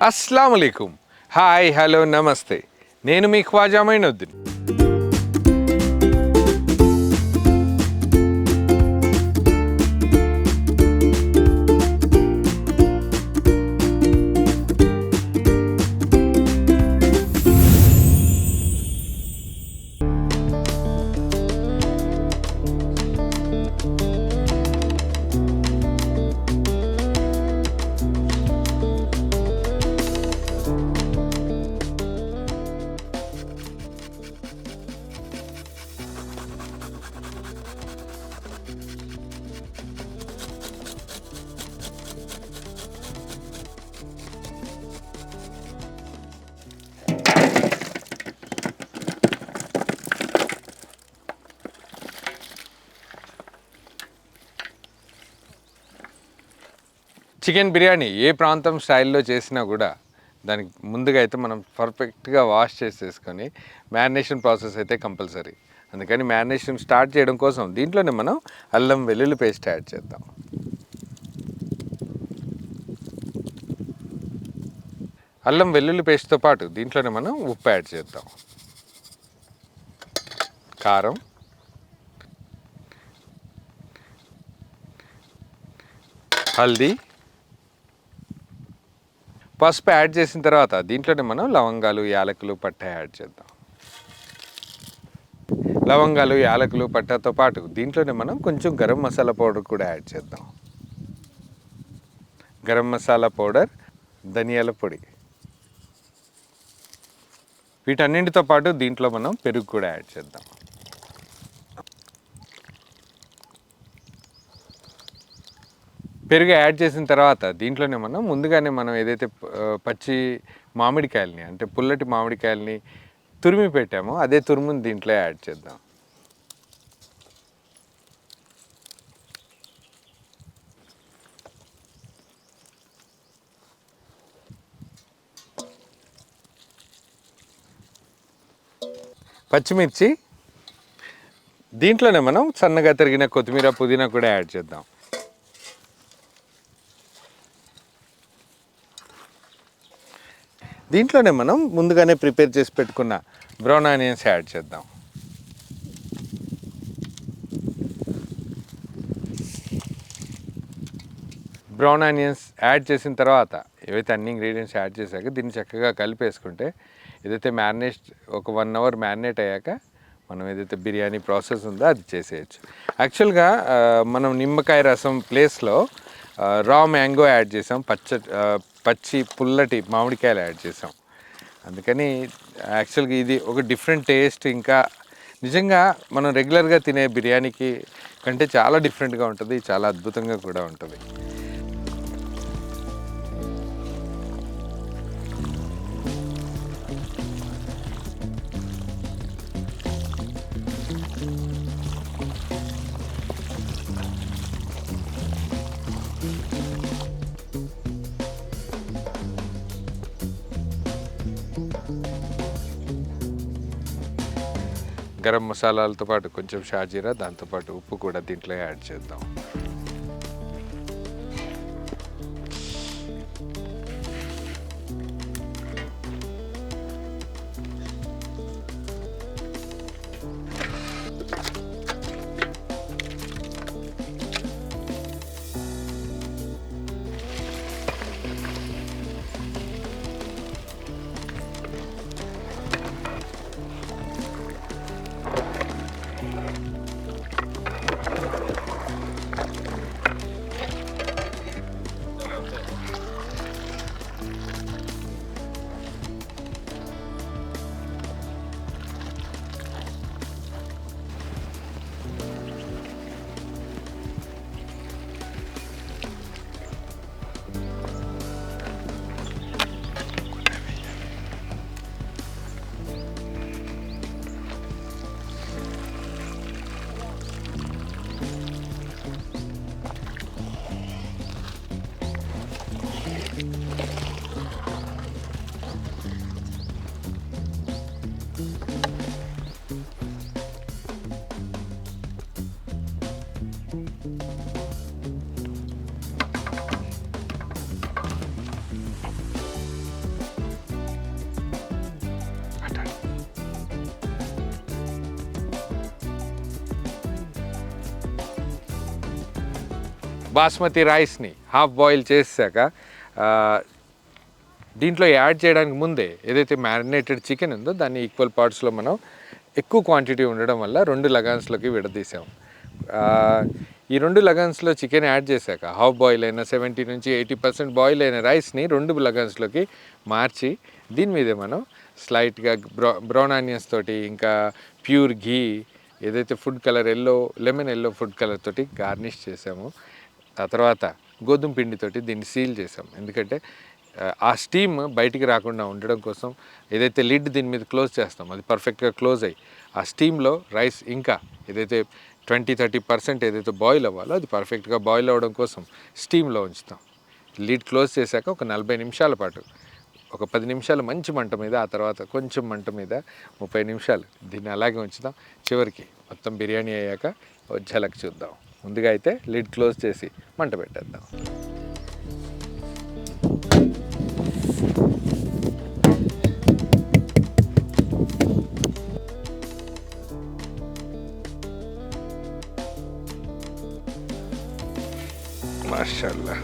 अस्सलाम वालेकुम, hi hello నమస్తే. నేను మీ ఖ్వాజా మైనుద్దీన్. చికెన్ బిర్యానీ ఏ ప్రాంతం స్టైల్లో చేసినా కూడా దానికి ముందుగా అయితే మనం పర్ఫెక్ట్గా వాష్ చేసేసుకొని మ్యారినేషన్ ప్రాసెస్ అయితే కంపల్సరీ. అందుకని మ్యారినేషన్ స్టార్ట్ చేయడం కోసం దీంట్లోనే మనం అల్లం వెల్లుల్లి పేస్ట్ యాడ్ చేద్దాం. అల్లం వెల్లుల్లి పేస్ట్తో పాటు దీంట్లోనే మనం ఉప్పు యాడ్ చేద్దాం, కారం, హల్దీ, పసుపు యాడ్ చేసిన తర్వాత దీంట్లోనే మనం లవంగాలు, యాలకులు, పట్ట యాడ్ చేద్దాం. లవంగాలు, యాలకులు, పట్టతో పాటు దీంట్లోనే మనం కొంచెం గరం మసాలా పౌడర్ కూడా యాడ్ చేద్దాం. గరం మసాలా పౌడర్, ధనియాల పొడి, వీటన్నింటితో పాటు దీంట్లో మనం పెరుగు కూడా యాడ్ చేద్దాం. పెరుగు యాడ్ చేసిన తర్వాత దీంట్లోనే మనం ముందుగానే ఏదైతే పచ్చి మామిడికాయలని అంటే పుల్లటి మామిడికాయలని తురిమి పెట్టామో అదే తురుముని దీంట్లో యాడ్ చేద్దాం. పచ్చిమిర్చి, దీంట్లోనే మనం సన్నగా తరిగిన కొత్తిమీర, పుదీనా కూడా యాడ్ చేద్దాం. దీంట్లోనే మనం ముందుగానే ప్రిపేర్ చేసి పెట్టుకున్న బ్రౌన్ ఆనియన్స్ యాడ్ చేద్దాం. బ్రౌన్ ఆనియన్స్ యాడ్ చేసిన తర్వాత ఏవైతే అన్ని ఇంగ్రీడియంట్స్ యాడ్ చేశాక దీన్ని చక్కగా కలిపేసుకుంటే ఏదైతే ఒక 1 అవర్ మ్యారినేట్ అయ్యాక మనం ఏదైతే బిర్యానీ ప్రాసెస్ ఉందో అది చేసేయచ్చు. యాక్చువల్గా మనం నిమ్మకాయ రసం ప్లేస్లో రా మ్యాంగో యాడ్ చేసాం, పచ్చి పుల్లటి మామిడికాయలు యాడ్ చేసాం. అందుకని యాక్చువల్గా ఇది ఒక డిఫరెంట్ టేస్ట్, ఇంకా నిజంగా మనం రెగ్యులర్గా తినే బిర్యానీకి కంటే చాలా డిఫరెంట్గా ఉంటుంది, చాలా అద్భుతంగా కూడా ఉంటుంది. గరం మసాలాలతో పాటు కొంచెం షాజీరా, దాంతోపాటు ఉప్పు కూడా దీంట్లో యాడ్ చేద్దాం. బాస్మతి రైస్ని హాఫ్ బాయిల్ చేసాక దీంట్లో యాడ్ చేయడానికి ముందే ఏదైతే మ్యారినేటెడ్ చికెన్ ఉందో దాన్ని ఈక్వల్ పార్ట్స్లో మనం ఎక్కువ క్వాంటిటీ ఉండడం వల్ల 2 లగాన్స్లోకి విడదీసాము. ఈ 2 లగాన్స్లో చికెన్ యాడ్ చేశాక హాఫ్ బాయిల్ అయిన 70 నుంచి 80% బాయిల్ అయిన రైస్ని 2 లగాన్స్లోకి మార్చి దీని మీదే మనం స్లైట్గా బ్రౌన్ ఆనియన్స్ తోటి ఇంకా ప్యూర్ ఘీ ఏదైతే food colour lemon yellow food colour తోటి గార్నిష్ చేసాము. ఆ తర్వాత గోధుమ పిండితోటి దీన్ని సీల్ చేసాం. ఎందుకంటే ఆ స్టీమ్ బయటికి రాకుండా ఉండడం కోసం ఏదైతే లిడ్ దీని మీద క్లోజ్ చేస్తాం అది పర్ఫెక్ట్గా క్లోజ్ అయ్యి ఆ స్టీమ్లో రైస్ ఇంకా ఏదైతే 20-30% ఏదైతే బాయిల్ అవ్వాలో అది పర్ఫెక్ట్గా బాయిల్ అవ్వడం కోసం స్టీమ్లో ఉంచుతాం. లిడ్ క్లోజ్ చేశాక ఒక 40 నిమిషాల పాటు ఒక 10 నిమిషాలు మంచి మంట మీద, ఆ తర్వాత కొంచెం మంట మీద 30 నిమిషాలు దీన్ని అలాగే ఉంచుతాం. చివరికి మొత్తం బిర్యానీ అయ్యాక ఝలక్ చూద్దాం. ముందుగా అయితే లిడ్ క్లోజ్ చేసి మంట పెట్టేద్దాం. మాషాల్లా.